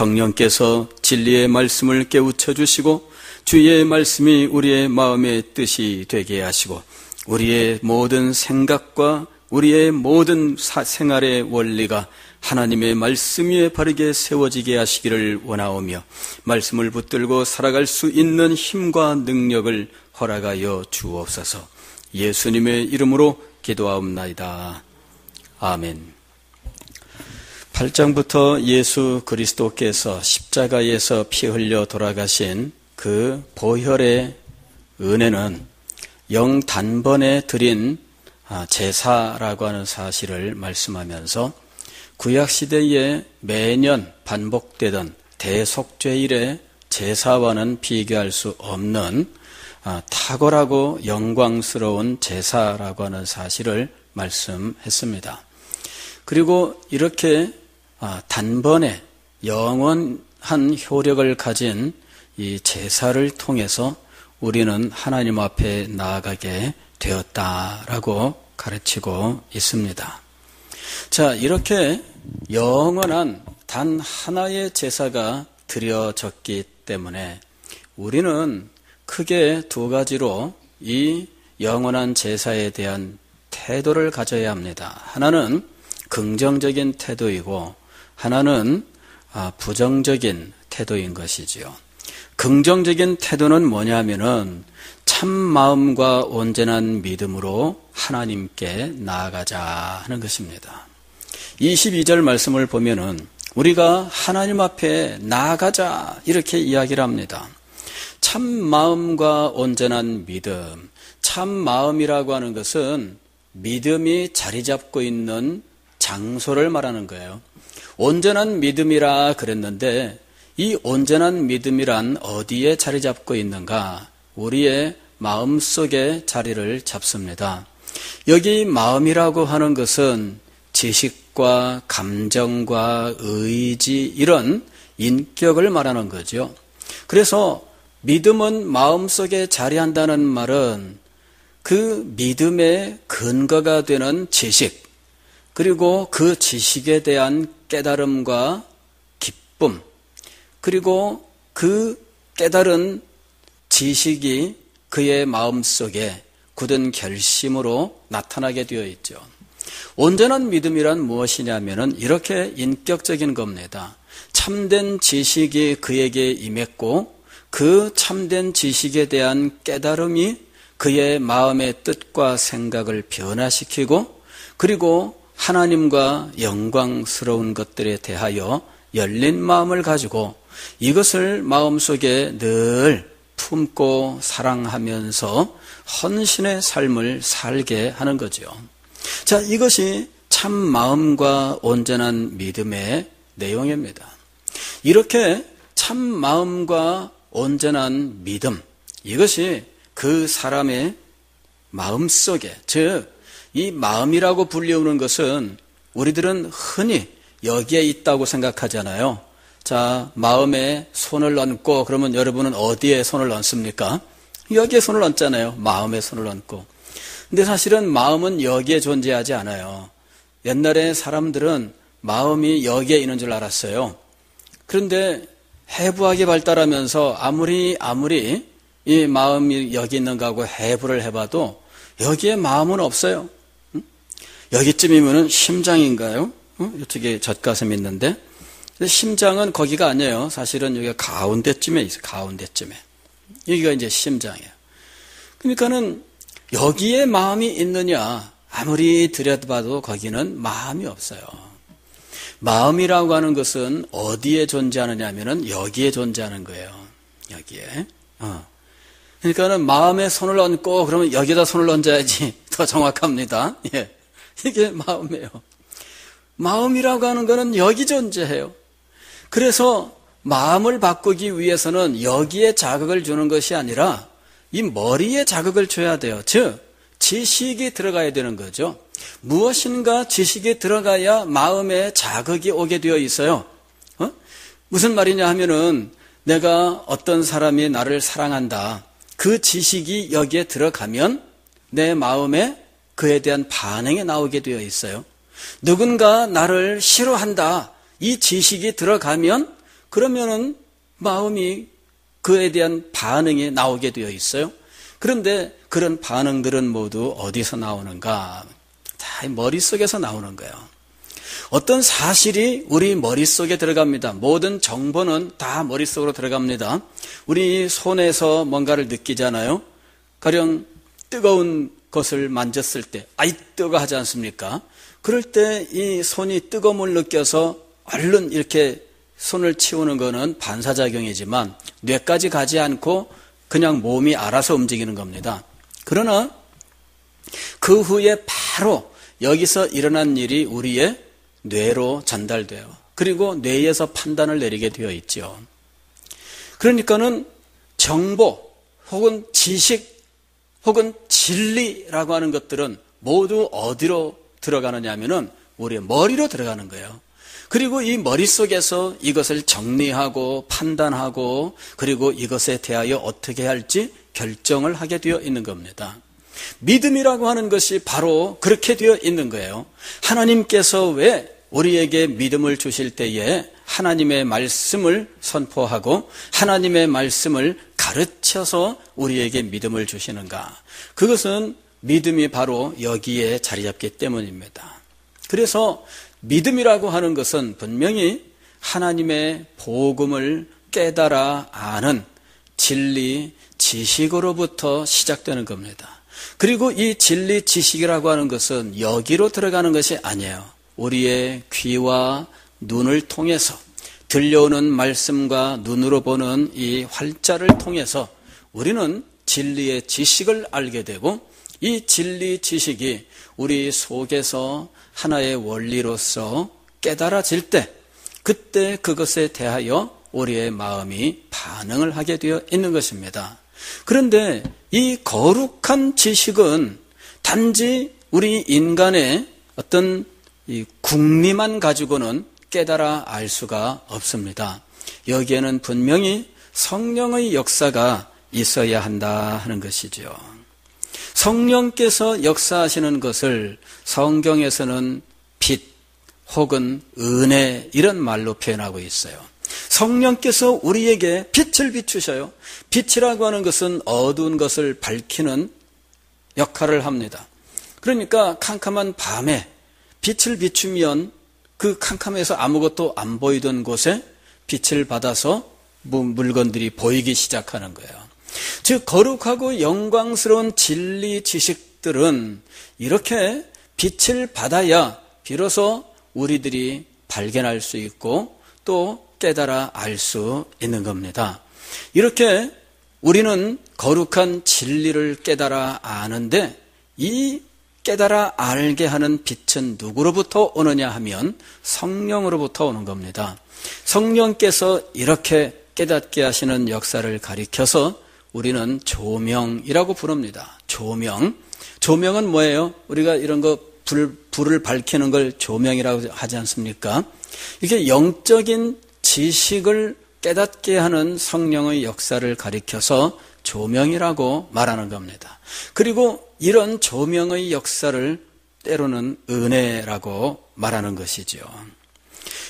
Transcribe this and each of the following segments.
성령께서 진리의 말씀을 깨우쳐 주시고 주의 말씀이 우리의 마음의 뜻이 되게 하시고 우리의 모든 생각과 우리의 모든 생활의 원리가 하나님의 말씀 위에 바르게 세워지게 하시기를 원하오며 말씀을 붙들고 살아갈 수 있는 힘과 능력을 허락하여 주옵소서. 예수님의 이름으로 기도하옵나이다. 아멘. 8장부터 예수 그리스도께서 십자가에서 피 흘려 돌아가신 그 보혈의 은혜는 영단번에 드린 제사라고 하는 사실을 말씀하면서 구약시대에 매년 반복되던 대속죄일의 제사와는 비교할 수 없는 탁월하고 영광스러운 제사라고 하는 사실을 말씀했습니다. 그리고 이렇게 단번에 영원한 효력을 가진 이 제사를 통해서 우리는 하나님 앞에 나아가게 되었다라고 가르치고 있습니다. 자, 이렇게 영원한 단 하나의 제사가 드려졌기 때문에 우리는 크게 두 가지로 이 영원한 제사에 대한 태도를 가져야 합니다. 하나는 긍정적인 태도이고 하나는 부정적인 태도인 것이지요. 긍정적인 태도는 뭐냐면은 참 마음과 온전한 믿음으로 하나님께 나아가자 하는 것입니다. 22절 말씀을 보면은 우리가 하나님 앞에 나아가자 이렇게 이야기를 합니다. 참 마음과 온전한 믿음. 참 마음이라고 하는 것은 믿음이 자리 잡고 있는 장소를 말하는 거예요. 온전한 믿음이라 그랬는데 이 온전한 믿음이란 어디에 자리 잡고 있는가? 우리의 마음속에 자리를 잡습니다. 여기 마음이라고 하는 것은 지식과 감정과 의지 이런 인격을 말하는 거죠. 그래서 믿음은 마음속에 자리한다는 말은 그 믿음의 근거가 되는 지식 그리고 그 지식에 대한 깨달음과 기쁨 그리고 그 깨달은 지식이 그의 마음속에 굳은 결심으로 나타나게 되어 있죠. 온전한 믿음이란 무엇이냐면은 이렇게 인격적인 겁니다. 참된 지식이 그에게 임했고 그 참된 지식에 대한 깨달음이 그의 마음의 뜻과 생각을 변화시키고 그리고 하나님과 영광스러운 것들에 대하여 열린 마음을 가지고 이것을 마음속에 늘 품고 사랑하면서 헌신의 삶을 살게 하는 거죠. 자, 이것이 참 마음과 온전한 믿음의 내용입니다. 이렇게 참 마음과 온전한 믿음, 이것이 그 사람의 마음속에, 즉 이 마음이라고 불리우는 것은 우리들은 흔히 여기에 있다고 생각하잖아요. 자, 마음에 손을 얹고 그러면 여러분은 어디에 손을 얹습니까? 여기에 손을 얹잖아요. 마음에 손을 얹고. 근데 사실은 마음은 여기에 존재하지 않아요. 옛날에 사람들은 마음이 여기에 있는 줄 알았어요. 그런데 해부학이 발달하면서 아무리 이 마음이 여기 있는 거하고 해부를 해봐도 여기에 마음은 없어요. 여기쯤이면은 심장인가요? 이쪽에 젖가슴이 있는데 심장은 거기가 아니에요. 사실은 여기가 가운데쯤에 있어요. 가운데쯤에. 여기가 이제 심장이에요. 그러니까는 여기에 마음이 있느냐 아무리 들여다봐도 거기는 마음이 없어요. 마음이라고 하는 것은 어디에 존재하느냐 하면은 여기에 존재하는 거예요. 여기에. 그러니까는 마음에 손을 얹고 그러면 여기다 손을 얹어야지 더 정확합니다. 예. 이게 마음이에요. 마음이라고 하는 거는 여기 존재해요. 그래서 마음을 바꾸기 위해서는 여기에 자극을 주는 것이 아니라 이 머리에 자극을 줘야 돼요. 즉 지식이 들어가야 되는 거죠. 무엇인가 지식이 들어가야 마음에 자극이 오게 되어 있어요. 무슨 말이냐 하면은 내가 어떤 사람이 나를 사랑한다. 그 지식이 여기에 들어가면 내 마음에 그에 대한 반응이 나오게 되어 있어요. 누군가 나를 싫어한다. 이 지식이 들어가면 그러면은 마음이 그에 대한 반응이 나오게 되어 있어요. 그런데 그런 반응들은 모두 어디서 나오는가? 다 머릿속에서 나오는 거예요. 어떤 사실이 우리 머릿속에 들어갑니다. 모든 정보는 다 머릿속으로 들어갑니다. 우리 손에서 뭔가를 느끼잖아요. 가령 뜨거운 것을 만졌을 때 아이 뜨거 하지 않습니까? 그럴 때 이 손이 뜨거움을 느껴서 얼른 이렇게 손을 치우는 것은 반사작용이지만 뇌까지 가지 않고 그냥 몸이 알아서 움직이는 겁니다. 그러나 그 후에 바로 여기서 일어난 일이 우리의 뇌로 전달돼요. 그리고 뇌에서 판단을 내리게 되어 있죠. 그러니까는 정보 혹은 지식 혹은 진리라고 하는 것들은 모두 어디로 들어가느냐 하면은 우리의 머리로 들어가는 거예요. 그리고 이 머릿속에서 이것을 정리하고 판단하고 그리고 이것에 대하여 어떻게 할지 결정을 하게 되어 있는 겁니다. 믿음이라고 하는 것이 바로 그렇게 되어 있는 거예요. 하나님께서 왜 우리에게 믿음을 주실 때에 하나님의 말씀을 선포하고 하나님의 말씀을 가르쳐서 우리에게 믿음을 주시는가? 그것은 믿음이 바로 여기에 자리 잡기 때문입니다. 그래서 믿음이라고 하는 것은 분명히 하나님의 복음을 깨달아 아는 진리, 지식으로부터 시작되는 겁니다. 그리고 이 진리, 지식이라고 하는 것은 여기로 들어가는 것이 아니에요. 우리의 귀와 눈을 통해서 들려오는 말씀과 눈으로 보는 이 활자를 통해서 우리는 진리의 지식을 알게 되고 이 진리 지식이 우리 속에서 하나의 원리로서 깨달아질 때 그때 그것에 대하여 우리의 마음이 반응을 하게 되어 있는 것입니다. 그런데 이 거룩한 지식은 단지 우리 인간의 어떤 이 궁리만 가지고는 깨달아 알 수가 없습니다. 여기에는 분명히 성령의 역사가 있어야 한다 하는 것이죠. 성령께서 역사하시는 것을 성경에서는 빛 혹은 은혜 이런 말로 표현하고 있어요. 성령께서 우리에게 빛을 비추셔요. 빛이라고 하는 것은 어두운 것을 밝히는 역할을 합니다. 그러니까 캄캄한 밤에 빛을 비추면 그 캄캄해서 아무것도 안 보이던 곳에 빛을 받아서 물건들이 보이기 시작하는 거예요. 즉 거룩하고 영광스러운 진리 지식들은 이렇게 빛을 받아야 비로소 우리들이 발견할 수 있고 또 깨달아 알 수 있는 겁니다. 이렇게 우리는 거룩한 진리를 깨달아 아는데 이 깨달아 알게 하는 빛은 누구로부터 오느냐 하면 성령으로부터 오는 겁니다. 성령께서 이렇게 깨닫게 하시는 역사를 가리켜서 우리는 조명이라고 부릅니다. 조명은 뭐예요? 우리가 이런 거 불을 밝히는 걸 조명이라고 하지 않습니까? 이게 영적인 지식을 깨닫게 하는 성령의 역사를 가리켜서 조명이라고 말하는 겁니다. 그리고 이런 조명의 역사를 때로는 은혜라고 말하는 것이죠.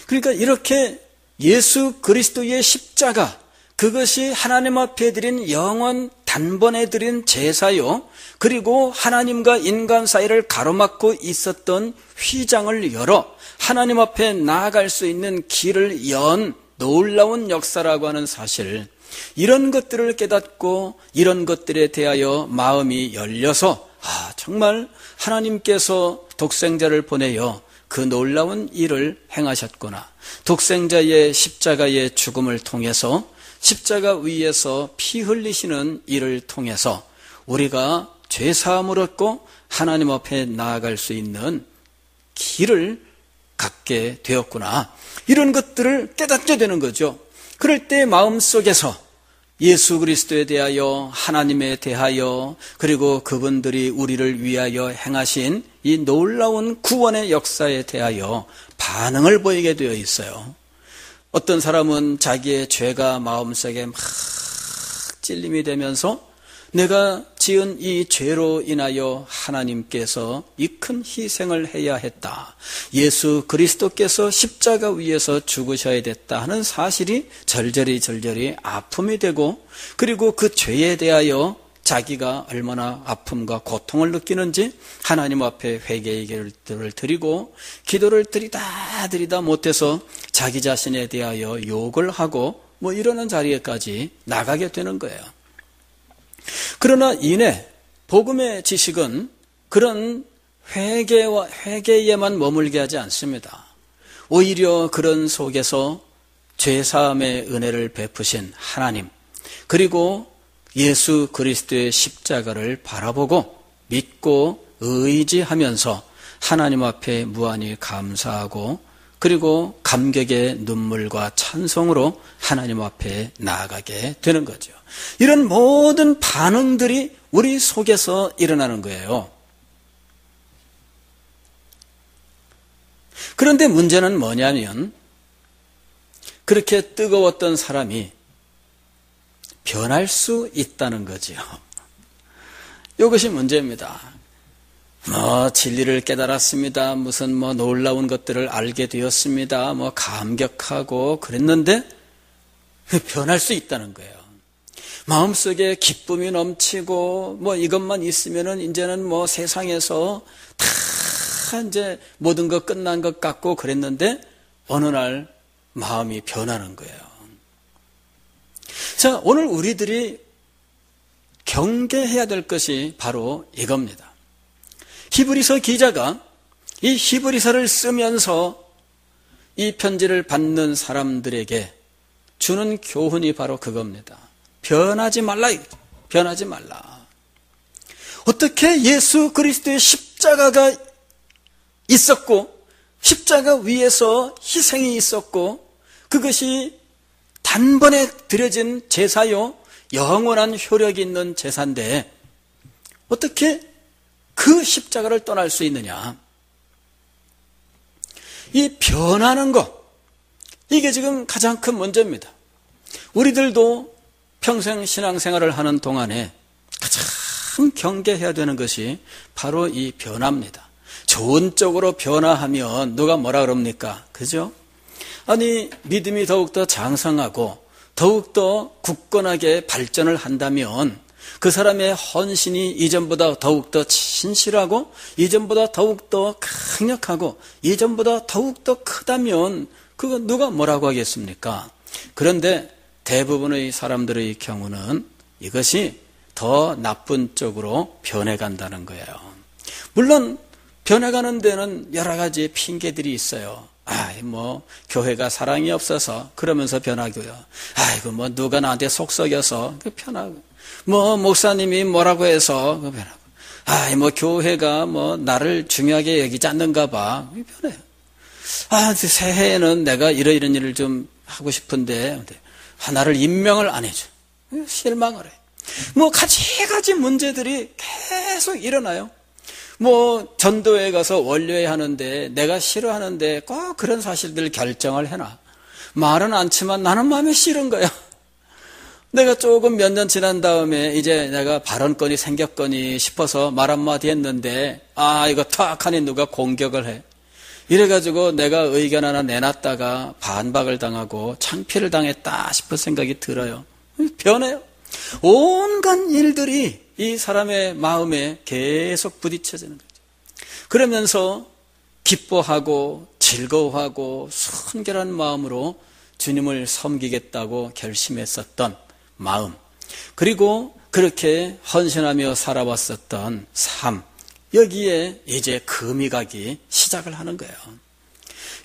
그러니까 이렇게 예수 그리스도의 십자가, 그것이 하나님 앞에 드린 영원 단번에 드린 제사요, 그리고 하나님과 인간 사이를 가로막고 있었던 휘장을 열어 하나님 앞에 나아갈 수 있는 길을 연 놀라운 역사라고 하는 사실, 이런 것들을 깨닫고 이런 것들에 대하여 마음이 열려서 정말 하나님께서 독생자를 보내어 그 놀라운 일을 행하셨구나. 독생자의 십자가의 죽음을 통해서 십자가 위에서 피 흘리시는 일을 통해서 우리가 죄사함을 얻고 하나님 앞에 나아갈 수 있는 길을 갖게 되었구나. 이런 것들을 깨닫게 되는 거죠. 그럴 때 마음속에서 예수 그리스도에 대하여, 하나님에 대하여, 그리고 그분들이 우리를 위하여 행하신 이 놀라운 구원의 역사에 대하여 반응을 보이게 되어 있어요. 어떤 사람은 자기의 죄가 마음속에 막 찔림이 되면서 내가 지은 이 죄로 인하여 하나님께서 이 큰 희생을 해야 했다. 예수 그리스도께서 십자가 위에서 죽으셔야 됐다 하는 사실이 절절히 아픔이 되고, 그리고 그 죄에 대하여 자기가 얼마나 아픔과 고통을 느끼는지 하나님 앞에 회개의 기도를 드리고, 기도를 드리다 못해서 자기 자신에 대하여 욕을 하고 이러는 자리에까지 나가게 되는 거예요. 그러나 이내 복음의 지식은 그런 회개에만 머물게 하지 않습니다. 오히려 그런 속에서 죄사함의 은혜를 베푸신 하나님, 그리고 예수 그리스도의 십자가를 바라보고 믿고 의지하면서 하나님 앞에 무한히 감사하고, 그리고 감격의 눈물과 찬송으로 하나님 앞에 나아가게 되는 거죠. 이런 모든 반응들이 우리 속에서 일어나는 거예요. 그런데 문제는 뭐냐면, 그렇게 뜨거웠던 사람이 변할 수 있다는 거지요. 이것이 문제입니다. 진리를 깨달았습니다. 무슨 놀라운 것들을 알게 되었습니다. 감격하고 그랬는데 변할 수 있다는 거예요. 마음속에 기쁨이 넘치고 이것만 있으면은 이제는 세상에서 다 이제 모든 것 끝난 것 같고 그랬는데 어느 날 마음이 변하는 거예요. 자, 오늘 우리들이 경계해야 될 것이 바로 이겁니다. 히브리서 기자가 이 히브리서를 쓰면서 이 편지를 받는 사람들에게 주는 교훈이 바로 그겁니다. 변하지 말라. 변하지 말라. 어떻게 예수 그리스도의 십자가가 있었고, 십자가 위에서 희생이 있었고, 그것이 단번에 드려진 제사요, 영원한 효력이 있는 제사인데 어떻게 그 십자가를 떠날 수 있느냐? 이 변하는 것, 이게 지금 가장 큰 문제입니다. 우리들도 평생 신앙생활을 하는 동안에 가장 경계해야 되는 것이 바로 이 변화입니다. 좋은 쪽으로 변화하면 누가 뭐라 그럽니까? 그죠? 아니, 믿음이 더욱더 장성하고 더욱더 굳건하게 발전을 한다면 그 사람의 헌신이 이전보다 더욱더 신실하고 이전보다 더욱더 강력하고 이전보다 더욱더 크다면 그거 누가 뭐라고 하겠습니까? 그런데 대부분의 사람들의 경우는 이것이 더 나쁜 쪽으로 변해간다는 거예요. 물론 변해가는 데는 여러 가지 핑계들이 있어요. 교회가 사랑이 없어서 그러면서 변하고요. 누가 나한테 속썩여서 변하고, 목사님이 뭐라고 해서 변하고, 교회가 나를 중요하게 여기지 않는가 봐. 변해요. 새해에는 내가 이런 일을 좀 하고 싶은데, 나를 임명을 안 해줘. 실망을 해. 가지가지 문제들이 계속 일어나요. 전도회 가서 원료회 하는데 내가 싫어하는데 꼭 그런 사실들 결정을 해놔. 말은 않지만 나는 마음에 싫은 거야. 내가 조금 몇 년 지난 다음에 이제 내가 발언권이 생겼거니 싶어서 말 한마디 했는데 이거 탁 하니 누가 공격을 해. 이래가지고 내가 의견 하나 내놨다가 반박을 당하고 창피를 당했다 싶은 생각이 들어요. 변해요. 온갖 일들이 이 사람의 마음에 계속 부딪혀지는 거죠. 그러면서 기뻐하고 즐거워하고 순결한 마음으로 주님을 섬기겠다고 결심했었던 마음, 그리고 그렇게 헌신하며 살아왔었던 삶, 여기에 이제 금이 가기 시작을 하는 거예요.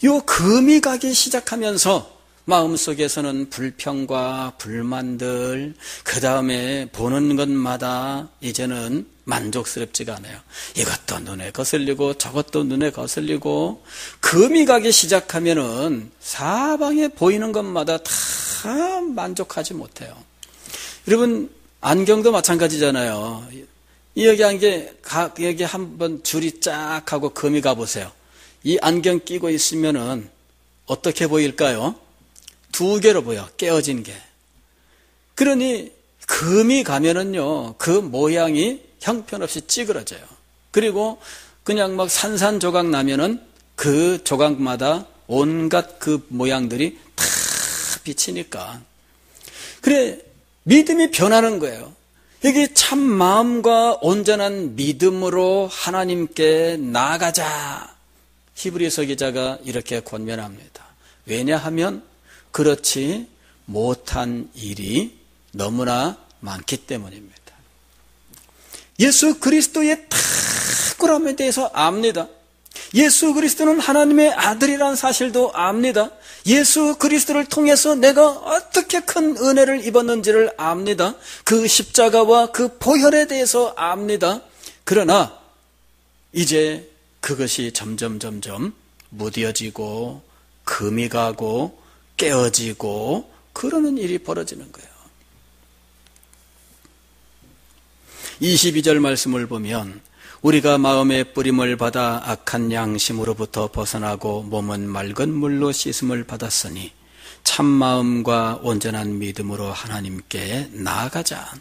이 금이 가기 시작하면서 마음속에서는 불평과 불만들, 그 다음에 보는 것마다 이제는 만족스럽지가 않아요. 이것도 눈에 거슬리고 저것도 눈에 거슬리고, 금이 가기 시작하면은 사방에 보이는 것마다 다 만족하지 못해요. 여러분, 안경도 마찬가지잖아요. 여기 한번 줄이 쫙 하고 금이 가보세요. 이 안경 끼고 있으면은 어떻게 보일까요? 두 개로 보여, 깨어진 게. 그러니 금이 가면은요, 그 모양이 형편없이 찌그러져요. 그리고 그냥 막 산산조각 나면은 그 조각마다 온갖 그 모양들이 다 비치니까. 그래, 믿음이 변하는 거예요. 여기 참 마음과 온전한 믿음으로 하나님께 나아가자. 히브리서 기자가 이렇게 권면합니다. 왜냐하면 그렇지 못한 일이 너무나 많기 때문입니다. 예수 그리스도의 탁월함에 대해서 압니다. 예수 그리스도는 하나님의 아들이라는 사실도 압니다. 예수 그리스도를 통해서 내가 어떻게 큰 은혜를 입었는지를 압니다. 그 십자가와 그 보혈에 대해서 압니다. 그러나 이제 그것이 점점 무뎌지고 금이 가고 깨어지고 그러는 일이 벌어지는 거예요. 22절 말씀을 보면 우리가 마음의 뿌림을 받아 악한 양심으로부터 벗어나고 몸은 맑은 물로 씻음을 받았으니 참마음과 온전한 믿음으로 하나님께 나아가자.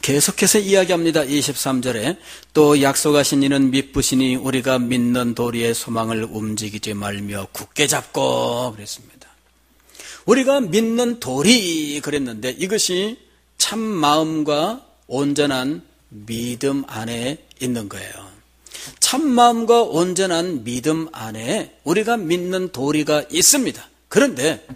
계속해서 이야기합니다. 23절에 또 약속하신 이는 미쁘시니 우리가 믿는 도리의 소망을 움직이지 말며 굳게 잡고 그랬습니다. 우리가 믿는 도리 그랬는데 이것이 참마음과 온전한 믿음 안에 있는 거예요. 참마음과 온전한 믿음 안에 우리가 믿는 도리가 있습니다. 그런데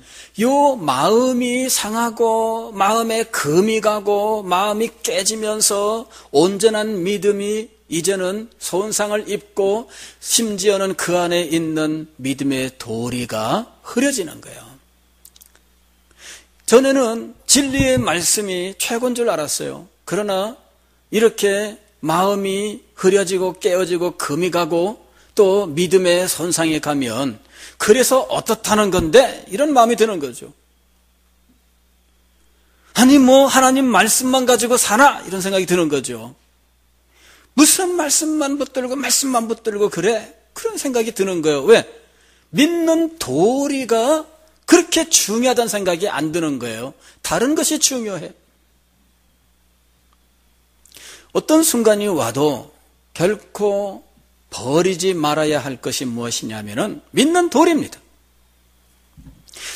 요 마음이 상하고 마음에 금이 가고 마음이 깨지면서 온전한 믿음이 이제는 손상을 입고 심지어는 그 안에 있는 믿음의 도리가 흐려지는 거예요. 전에는 진리의 말씀이 최고인 줄 알았어요. 그러나 이렇게 마음이 흐려지고 깨어지고 금이 가고 또 믿음의 손상이 가면 그래서 어떻다는 건데 이런 마음이 드는 거죠. 아니 뭐 하나님 말씀만 가지고 사나 이런 생각이 드는 거죠. 무슨 말씀만 붙들고 그래? 그런 생각이 드는 거예요. 왜? 믿는 도리가 그렇게 중요하다는 생각이 안 드는 거예요. 다른 것이 중요해. 어떤 순간이 와도 결코 버리지 말아야 할 것이 무엇이냐면은 믿는 도리입니다.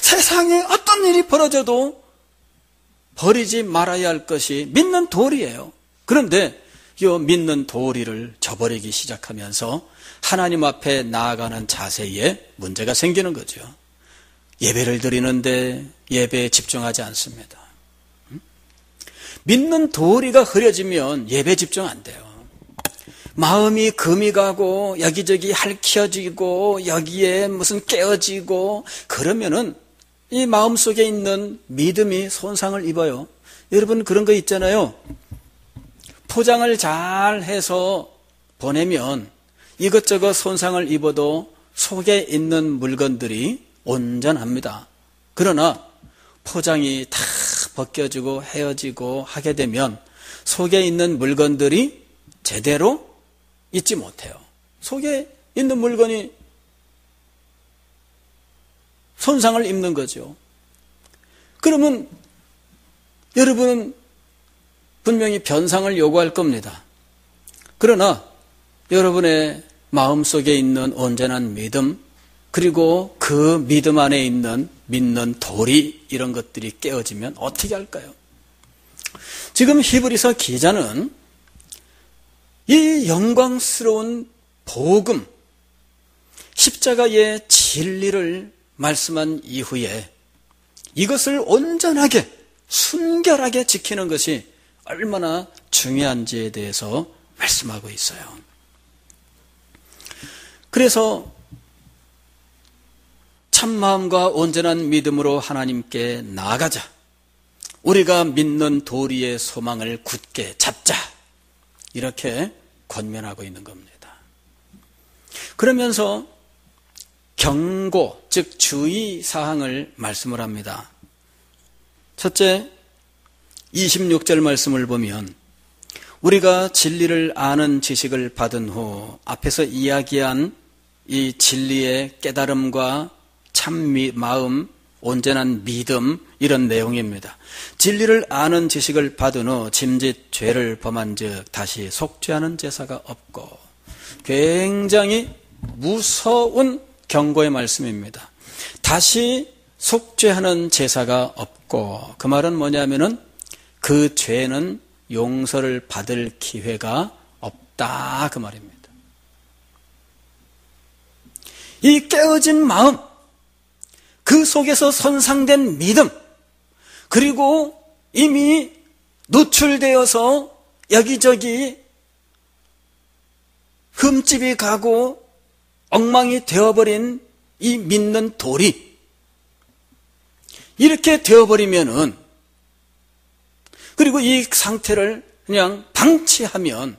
세상에 어떤 일이 벌어져도 버리지 말아야 할 것이 믿는 도리예요. 그런데 이 믿는 도리를 저버리기 시작하면서 하나님 앞에 나아가는 자세에 문제가 생기는 거죠. 예배를 드리는데 예배에 집중하지 않습니다. 믿는 도리가 흐려지면 예배 집중 안 돼요. 마음이 금이 가고 여기저기 핥혀지고 여기에 무슨 깨어지고 그러면은 이 마음속에 있는 믿음이 손상을 입어요. 여러분 그런 거 있잖아요. 포장을 잘 해서 보내면 이것저것 손상을 입어도 속에 있는 물건들이 온전합니다. 그러나 포장이 다 벗겨지고 헤어지고 하게 되면 속에 있는 물건들이 제대로 있지 못해요. 속에 있는 물건이 손상을 입는 거죠. 그러면 여러분은 분명히 변상을 요구할 겁니다. 그러나 여러분의 마음속에 있는 온전한 믿음 그리고 그 믿음 안에 있는 믿는 도리 이런 것들이 깨어지면 어떻게 할까요? 지금 히브리서 기자는 이 영광스러운 복음, 십자가의 진리를 말씀한 이후에 이것을 온전하게 순결하게 지키는 것이 얼마나 중요한지에 대해서 말씀하고 있어요. 그래서 참마음과 온전한 믿음으로 하나님께 나아가자. 우리가 믿는 도리의 소망을 굳게 잡자. 이렇게 권면하고 있는 겁니다. 그러면서 경고, 즉 주의사항을 말씀을 합니다. 첫째, 26절 말씀을 보면 우리가 진리를 아는 지식을 받은 후 앞에서 이야기한 이 진리의 깨달음과 참 마음, 온전한 믿음, 이런 내용입니다. 진리를 아는 지식을 받은 후 짐짓 죄를 범한 즉 다시 속죄하는 제사가 없고, 굉장히 무서운 경고의 말씀입니다. 다시 속죄하는 제사가 없고, 그 말은 뭐냐면은 그 죄는 용서를 받을 기회가 없다, 그 말입니다. 이 깨어진 마음, 그 속에서 손상된 믿음, 그리고 이미 노출되어서 여기저기 흠집이 가고 엉망이 되어버린 이 믿는 돌이, 이렇게 되어버리면은, 그리고 이 상태를 그냥 방치하면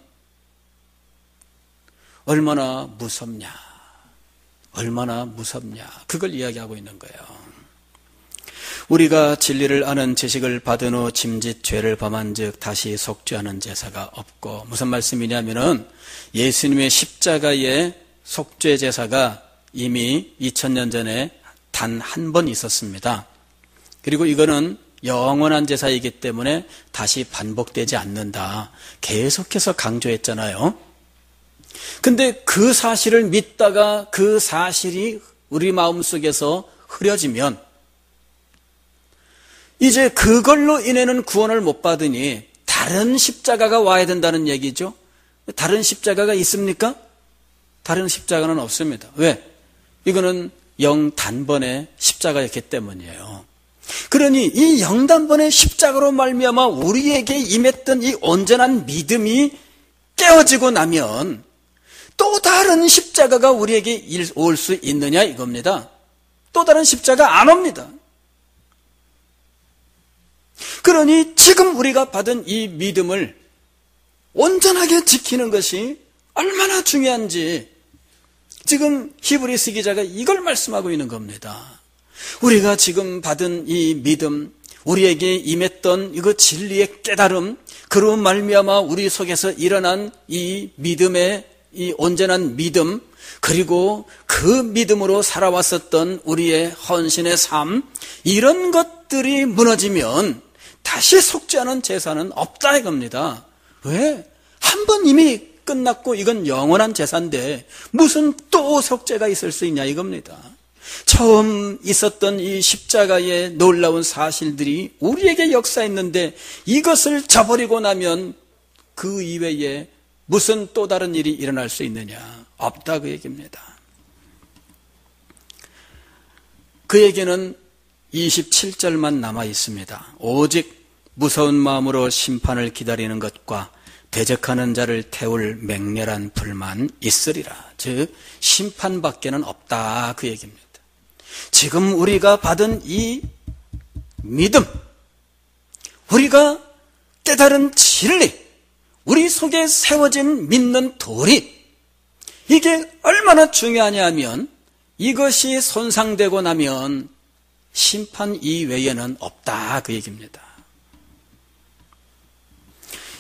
얼마나 무섭냐, 얼마나 무섭냐, 그걸 이야기하고 있는 거예요. 우리가 진리를 아는 지식을 받은 후 짐짓 죄를 범한 즉 다시 속죄하는 제사가 없고, 무슨 말씀이냐면은 예수님의 십자가의 속죄 제사가 이미 2000년 전에 단 한 번 있었습니다. 그리고 이거는 영원한 제사이기 때문에 다시 반복되지 않는다, 계속해서 강조했잖아요. 근데 그 사실을 믿다가 그 사실이 우리 마음속에서 흐려지면 이제 그걸로 인해는 구원을 못 받으니 다른 십자가가 와야 된다는 얘기죠. 다른 십자가가 있습니까? 다른 십자가는 없습니다. 왜? 이거는 영단번의 십자가였기 때문이에요. 그러니 이 영단번의 십자가로 말미암아 우리에게 임했던 이 온전한 믿음이 깨어지고 나면 또 다른 십자가가 우리에게 올 수 있느냐 이겁니다. 또 다른 십자가 안 옵니다. 그러니 지금 우리가 받은 이 믿음을 온전하게 지키는 것이 얼마나 중요한지 지금 히브리서 기자가 이걸 말씀하고 있는 겁니다. 우리가 지금 받은 이 믿음, 우리에게 임했던 이거 진리의 깨달음, 그로 말미암아 우리 속에서 일어난 이 믿음의 이 온전한 믿음, 그리고 그 믿음으로 살아왔었던 우리의 헌신의 삶, 이런 것들이 무너지면 다시 속죄하는 제사는 없다 이겁니다. 왜? 한 번 이미 끝났고 이건 영원한 제사인데 무슨 또 속죄가 있을 수 있냐 이겁니다. 처음 있었던 이 십자가의 놀라운 사실들이 우리에게 역사했는데 이것을 저버리고 나면 그 이외에 무슨 또 다른 일이 일어날 수 있느냐? 없다 그 얘기입니다. 그 얘기는 27절만 남아 있습니다. 오직 무서운 마음으로 심판을 기다리는 것과 대적하는 자를 태울 맹렬한 불만 있으리라. 즉 심판밖에는 없다 그 얘기입니다. 지금 우리가 받은 이 믿음, 우리가 깨달은 진리, 우리 속에 세워진 믿는 도리, 이게 얼마나 중요하냐 하면 이것이 손상되고 나면 심판 이외에는 없다 그 얘기입니다.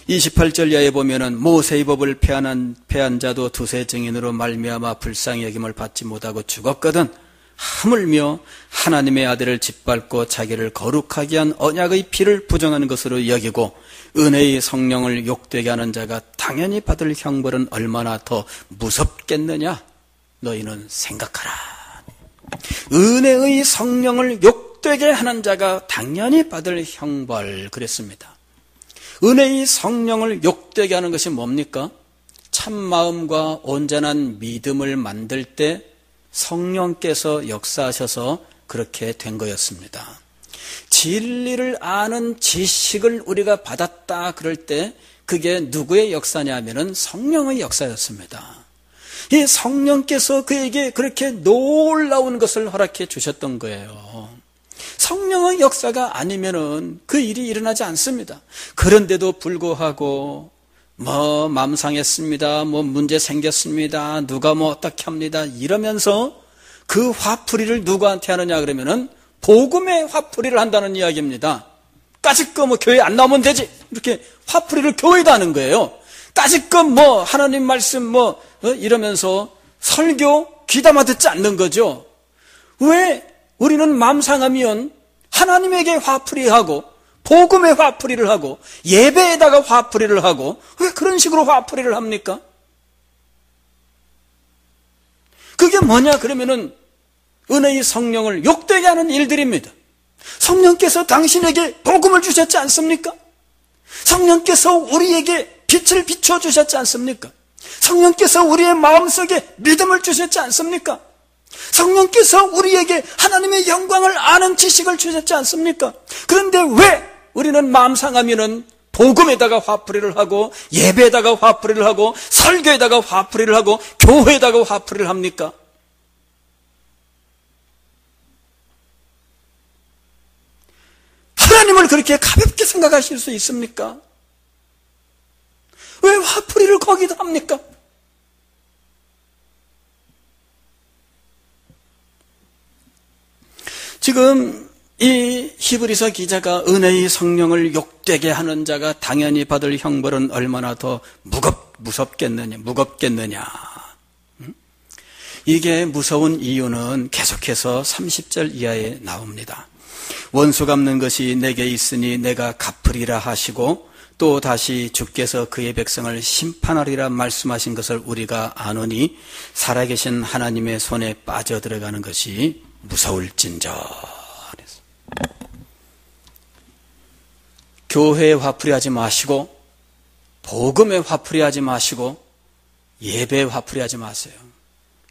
28절 이하에 보면은 모세의 법을 폐한 자도 두세 증인으로 말미암아 불쌍히 여김을 받지 못하고 죽었거든 하물며 하나님의 아들을 짓밟고 자기를 거룩하게 한 언약의 피를 부정하는 것으로 여기고 은혜의 성령을 욕되게 하는 자가 당연히 받을 형벌은 얼마나 더 무섭겠느냐 너희는 생각하라. 은혜의 성령을 욕되게 하는 자가 당연히 받을 형벌 그랬습니다. 은혜의 성령을 욕되게 하는 것이 뭡니까? 참마음과 온전한 믿음을 만들 때 성령께서 역사하셔서 그렇게 된 거였습니다. 진리를 아는 지식을 우리가 받았다 그럴 때 그게 누구의 역사냐 하면은 성령의 역사였습니다. 이 성령께서 그에게 그렇게 놀라운 것을 허락해 주셨던 거예요. 성령의 역사가 아니면은 그 일이 일어나지 않습니다. 그런데도 불구하고 마음 상했습니다. 문제 생겼습니다. 누가 어떻게 합니다. 이러면서 그 화풀이를 누구한테 하느냐 그러면은 복음의 화풀이를 한다는 이야기입니다. 까짓거 교회 안 나오면 되지. 이렇게 화풀이를 교회도 하는 거예요. 까짓거 하나님 말씀 이러면서 설교 귀담아 듣지 않는 거죠. 왜 우리는 마음 상하면 하나님에게 화풀이하고 복음에 화풀이를 하고 예배에다가 화풀이를 하고 왜 그런 식으로 화풀이를 합니까? 그게 뭐냐 그러면은 은혜의 성령을 욕되게 하는 일들입니다. 성령께서 당신에게 복음을 주셨지 않습니까? 성령께서 우리에게 빛을 비춰주셨지 않습니까? 성령께서 우리의 마음속에 믿음을 주셨지 않습니까? 성령께서 우리에게 하나님의 영광을 아는 지식을 주셨지 않습니까? 그런데 왜 우리는 마음 상하면은 복음에다가 화풀이를 하고 예배에다가 화풀이를 하고 설교에다가 화풀이를 하고 교회에다가 화풀이를 합니까? 하나님을 그렇게 가볍게 생각하실 수 있습니까? 왜 화풀이를 거기다 합니까? 지금 이 히브리서 기자가 은혜의 성령을 욕되게 하는 자가 당연히 받을 형벌은 얼마나 더 무겁겠느냐. 이게 무서운 이유는 계속해서 30절 이하에 나옵니다. 원수 갚는 것이 내게 있으니 내가 갚으리라 하시고 또 다시 주께서 그의 백성을 심판하리라 말씀하신 것을 우리가 아노니 살아계신 하나님의 손에 빠져들어가는 것이 무서울진저. 교회에 화풀이하지 마시고 복음에 화풀이하지 마시고 예배에 화풀이하지 마세요.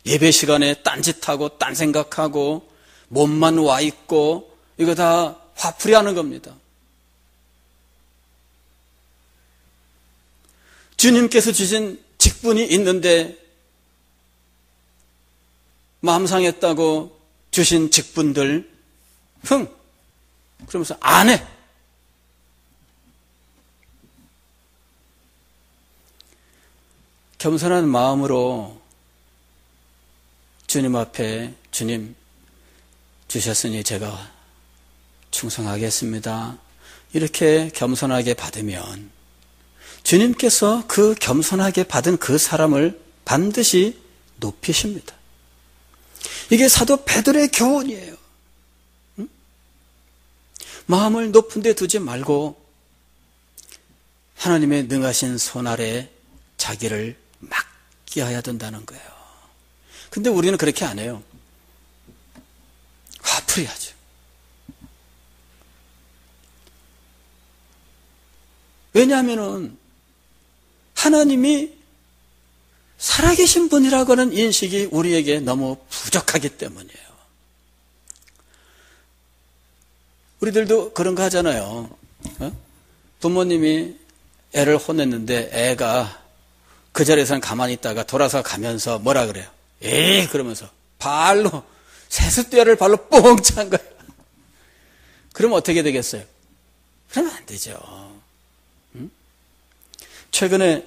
예배 시간에 딴짓하고 딴 생각하고 몸만 와 있고 이거 다 화풀이하는 겁니다. 주님께서 주신 직분이 있는데 마음 상했다고 주신 직분들 그러면서 안 해. 겸손한 마음으로 주님 앞에 주님 주셨으니 제가 충성하겠습니다. 이렇게 겸손하게 받으면 주님께서 그 겸손하게 받은 그 사람을 반드시 높이십니다. 이게 사도 베드로의 교훈이에요. 마음을 높은 데 두지 말고 하나님의 능하신 손 아래 자기를 맡겨야 된다는 거예요. 근데 우리는 그렇게 안 해요. 화풀이하죠. 왜냐하면은 하나님이 살아계신 분이라고 하는 인식이 우리에게 너무 부족하기 때문이에요. 우리들도 그런 거 하잖아요. 부모님이 애를 혼냈는데 애가 그 자리에서는 가만히 있다가 돌아서 가면서 뭐라 그래요? 에이 그러면서 발로 세숫대야를 발로 뻥 찬 거예요. 그러면 어떻게 되겠어요? 그러면 안 되죠. 최근에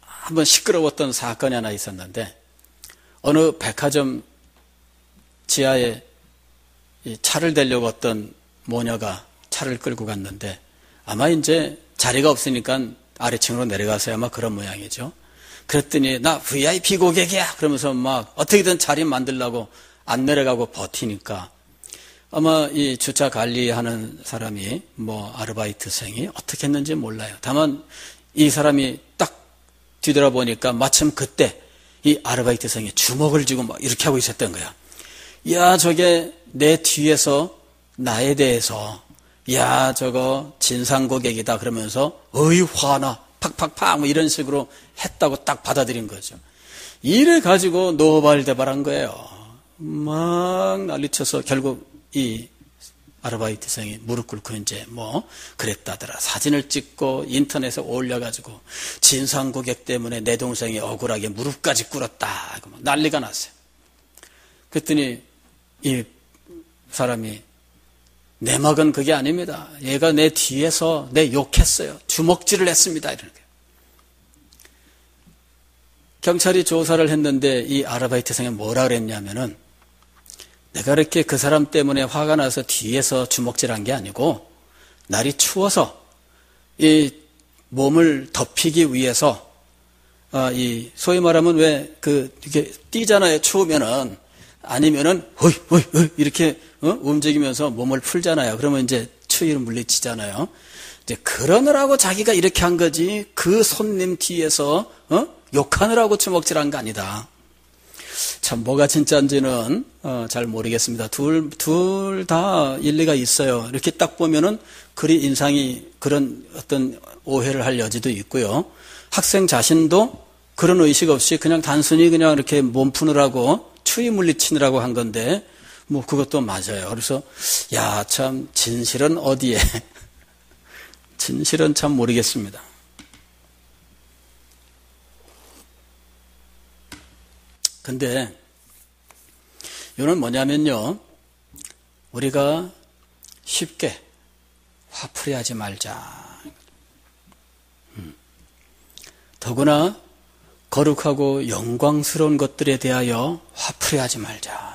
한번 시끄러웠던 사건이 하나 있었는데 어느 백화점 지하에 차를 대려고 어떤 모녀가 차를 끌고 갔는데 아마 이제 자리가 없으니까 아래층으로 내려가서야 아마 그런 모양이죠. 그랬더니 나 VIP 고객이야 그러면서 막 어떻게든 자리 만들려고 안 내려가고 버티니까 아마 이 주차 관리하는 사람이 아르바이트생이 어떻게 했는지 몰라요. 다만 이 사람이 딱 뒤돌아보니까 마침 그때 이 아르바이트생이 주먹을 쥐고 막 이렇게 하고 있었던 거야. 야 저게 내 뒤에서 나에 대해서 야 저거 진상 고객이다 그러면서 어이 화나 팍팍팍 이런 식으로 했다고 딱 받아들인 거죠. 이래 가지고 노발대발한 거예요. 막 난리쳐서 결국 이 아르바이트생이 무릎 꿇고 이제 그랬다더라. 사진을 찍고 인터넷에 올려가지고 진상 고객 때문에 내 동생이 억울하게 무릎까지 꿇었다. 난리가 났어요. 그랬더니 이 사람이 내 막은 그게 아닙니다. 얘가 내 뒤에서 내 욕했어요. 주먹질을 했습니다. 이러는 거예요. 경찰이 조사를 했는데 이 아르바이트생이 뭐라 그랬냐면은 내가 이렇게 그 사람 때문에 화가 나서 뒤에서 주먹질한 게 아니고 날이 추워서 이 몸을 덮이기 위해서 이 소위 말하면 왜 이렇게 뛰잖아요. 추우면은 아니면은 허이 허이 허이 이렇게 움직이면서 몸을 풀잖아요. 그러면 이제 추위를 물리치잖아요. 이제 그러느라고 자기가 이렇게 한 거지 그 손님 뒤에서 욕하느라고 주먹질한 거 아니다. 참 뭐가 진짜인지는 잘 모르겠습니다. 둘 다 일리가 있어요. 이렇게 딱 보면은 그리 인상이 그런 어떤 오해를 할 여지도 있고요. 학생 자신도 그런 의식 없이 그냥 단순히 그냥 이렇게 몸 푸느라고 추위 물리치느라고 한 건데 뭐 그것도 맞아요. 그래서 야, 참 진실은 어디에? 진실은 참 모르겠습니다. 근데 이거는 뭐냐면요. 우리가 쉽게 화풀이하지 말자. 더구나 거룩하고 영광스러운 것들에 대하여 화풀이하지 말자.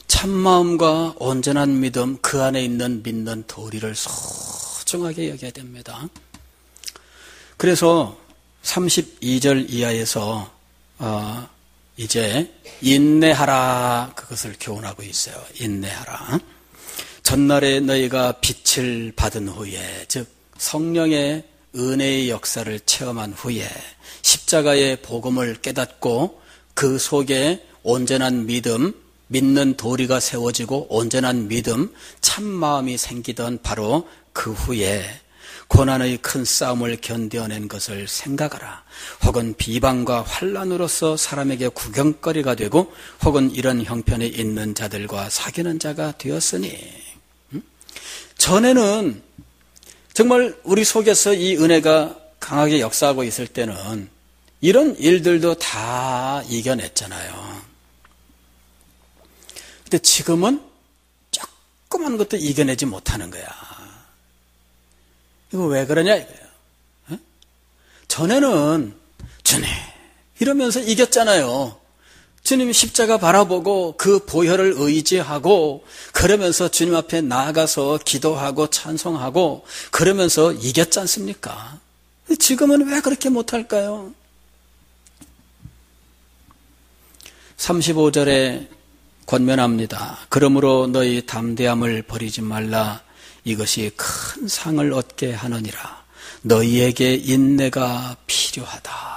참마음과 온전한 믿음, 그 안에 있는 믿는 도리를 소중하게 여겨야 됩니다. 그래서 32절 이하에서 이제 인내하라, 그것을 교훈하고 있어요. 인내하라. 전날에 너희가 빛을 받은 후에, 즉 성령의 은혜의 역사를 체험한 후에 십자가의 복음을 깨닫고 그 속에 온전한 믿음, 믿는 도리가 세워지고 온전한 믿음, 참마음이 생기던 바로 그 후에 고난의 큰 싸움을 견뎌낸 것을 생각하라. 혹은 비방과 환난으로서 사람에게 구경거리가 되고 혹은 이런 형편에 있는 자들과 사귀는 자가 되었으니, 전에는 정말 우리 속에서 이 은혜가 강하게 역사하고 있을 때는 이런 일들도 다 이겨냈잖아요. 근데 지금은 조그만 것도 이겨내지 못하는 거야. 이거 왜 그러냐 이거예요. 전에는 주님 이러면서 이겼잖아요. 주님 십자가 바라보고 그 보혈을 의지하고 그러면서 주님 앞에 나아가서 기도하고 찬송하고 그러면서 이겼지 않습니까? 지금은 왜 그렇게 못할까요? 35절에 권면합니다. 그러므로 너희 담대함을 버리지 말라. 이것이 큰 상을 얻게 하느니라. 너희에게 인내가 필요하다.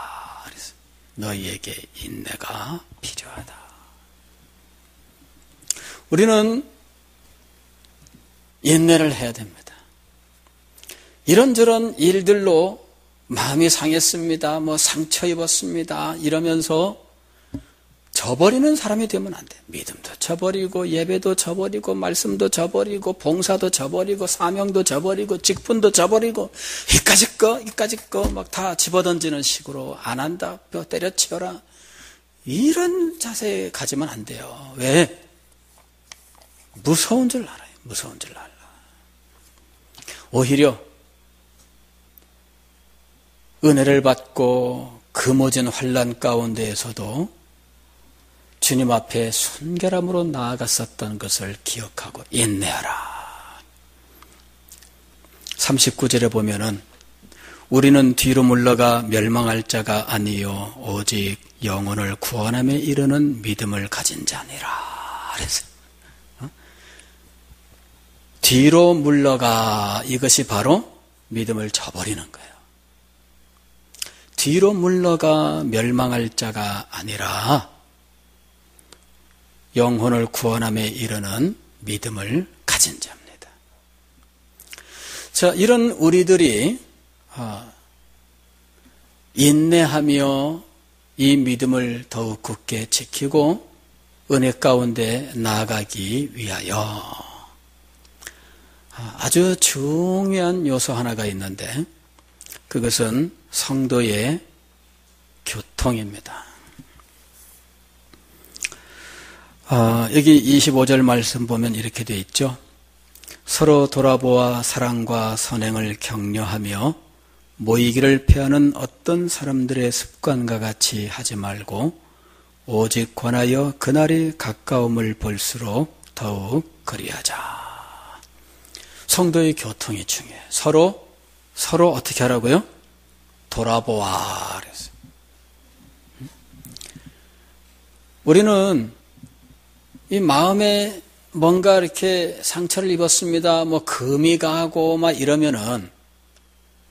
너희에게 인내가 필요하다. 우리는 인내를 해야 됩니다. 이런저런 일들로 마음이 상했습니다. 상처 입었습니다. 이러면서 저버리는 사람이 되면 안 돼. 믿음도 저버리고 예배도 저버리고 말씀도 저버리고 봉사도 저버리고 사명도 저버리고 직분도 저버리고 이까짓 거 막 다 집어던지는 식으로 안 한다. 뼈 때려치워라. 이런 자세에 가지면 안 돼요. 왜? 무서운 줄 알아요. 무서운 줄 알아. 오히려 은혜를 받고 금오진 환난 가운데에서도 주님 앞에 순결함으로 나아갔었던 것을 기억하고 인내하라. 39절에 보면은 우리는 뒤로 물러가 멸망할 자가 아니요 오직 영혼을 구원함에 이르는 믿음을 가진 자니라. 그래서 뒤로 물러가, 이것이 바로 믿음을 저버리는 거예요. 뒤로 물러가 멸망할 자가 아니라 영혼을 구원함에 이르는 믿음을 가진 자입니다. 자, 이런 우리들이 인내하며 이 믿음을 더욱 굳게 지키고 은혜 가운데 나아가기 위하여 아주 중요한 요소 하나가 있는데 그것은 성도의 교통입니다. 여기 25절 말씀 보면 이렇게 되어 있죠. 서로 돌아보아 사랑과 선행을 격려하며 모이기를 피하는 어떤 사람들의 습관과 같이 하지 말고 오직 권하여 그날이 가까움을 볼수록 더욱 그리하자. 성도의 교통이 중요해요. 서로 어떻게 하라고요? 돌아보아. 그랬어요. 우리는 이 마음에 뭔가 이렇게 상처를 입었습니다. 뭐 금이 가고 막 이러면은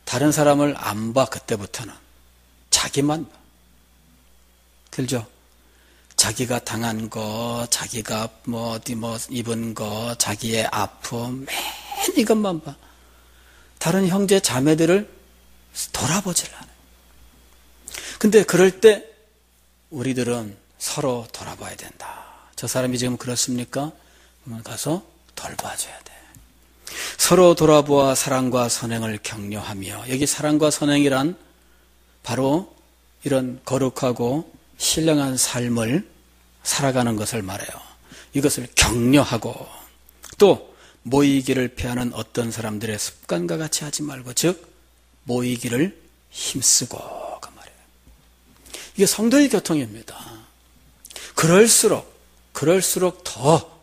다른 사람을 안 봐. 그때부터는 자기만 봐. 그죠? 자기가 당한 거, 자기가 뭐 어디 뭐 입은 거, 자기의 아픔, 맨 이것만 봐. 다른 형제 자매들을 돌아보질 않아요. 근데 그럴 때 우리들은 서로 돌아봐야 된다. 저 사람이 지금 그렇습니까? 그러면 가서 돌봐줘야 돼. 서로 돌아보아 사랑과 선행을 격려하며, 여기 사랑과 선행이란 바로 이런 거룩하고 신령한 삶을 살아가는 것을 말해요. 이것을 격려하고, 또 모이기를 피하는 어떤 사람들의 습관과 같이 하지 말고, 즉 모이기를 힘쓰고, 그 말이에요. 이게 성도의 교통입니다. 그럴수록 더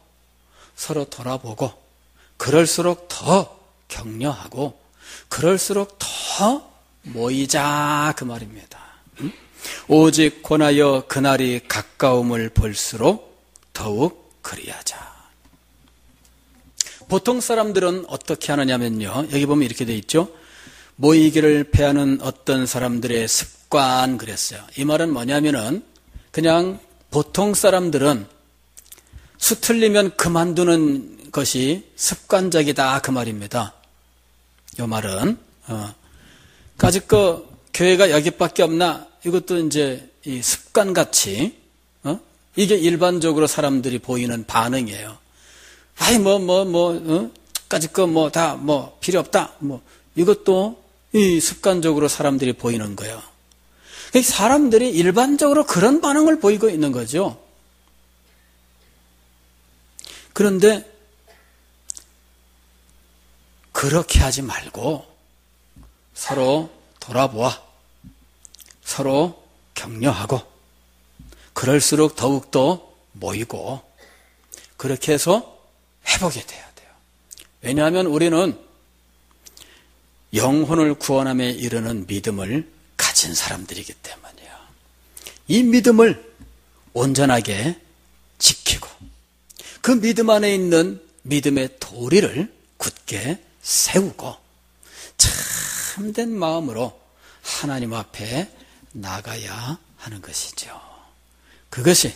서로 돌아보고, 그럴수록 더 격려하고, 그럴수록 더 모이자, 그 말입니다. 오직 권하여 그날이 가까움을 볼수록 더욱 그리하자. 보통 사람들은 어떻게 하느냐면요, 여기 보면 이렇게 돼 있죠. 모이기를 패하는 어떤 사람들의 습관, 그랬어요. 이 말은 뭐냐면은 그냥 보통 사람들은 수틀리면 그만두는 것이 습관적이다, 그 말입니다. 이 말은 아직 그 교회가 여기밖에 없나, 이것도 이제 이 습관같이 이게 일반적으로 사람들이 보이는 반응이에요. 아이 까짓 거 뭐 다 뭐 필요 없다, 뭐 이것도 이 습관적으로 사람들이 보이는 거예요. 사람들이 일반적으로 그런 반응을 보이고 있는 거죠. 그런데 그렇게 하지 말고 서로 돌아보아, 서로 격려하고, 그럴수록 더욱더 모이고, 그렇게 해서 회복이 돼야 돼요. 왜냐하면 우리는 영혼을 구원함에 이르는 믿음을 가진 사람들이기 때문이에요. 이 믿음을 온전하게 지키고, 그 믿음 안에 있는 믿음의 도리를 굳게 세우고 참된 마음으로 하나님 앞에 나가야 하는 것이죠. 그것이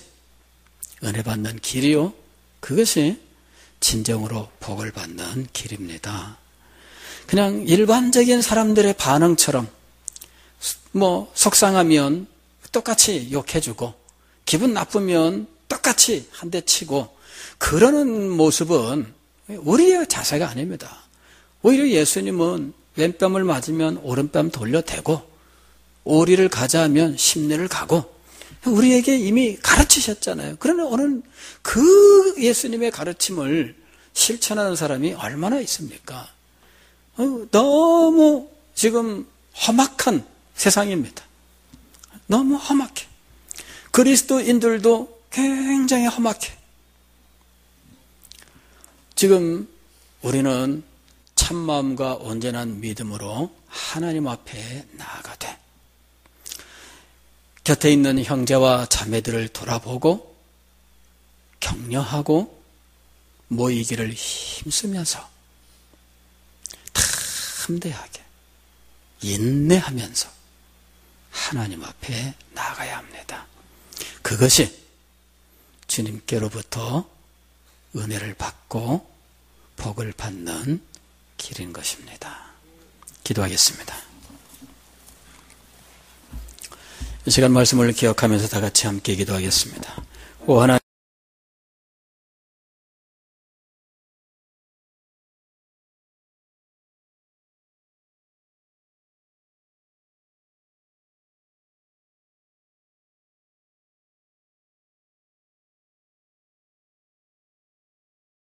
은혜 받는 길이요, 그것이 진정으로 복을 받는 길입니다. 그냥 일반적인 사람들의 반응처럼 뭐 속상하면 똑같이 욕해주고, 기분 나쁘면 똑같이 한 대 치고, 그러는 모습은 우리의 자세가 아닙니다. 오히려 예수님은 왼뺨을 맞으면 오른뺨 돌려대고, 오리를 가자 하면 십리를 가고, 우리에게 이미 가르치셨잖아요. 그러나 오늘 그 예수님의 가르침을 실천하는 사람이 얼마나 있습니까? 너무 지금 험악한 세상입니다. 너무 험악해. 그리스도인들도 굉장히 험악해. 지금 우리는 참마음과 온전한 믿음으로 하나님 앞에 나아가되, 곁에 있는 형제와 자매들을 돌아보고 격려하고 모이기를 힘쓰면서 담대하게 인내하면서 하나님 앞에 나아가야 합니다. 그것이 주님께로부터 은혜를 받고 복을 받는 길인 것입니다. 기도하겠습니다. 이 시간 말씀을 기억하면서 다 같이 함께 기도하겠습니다. 오 하나님,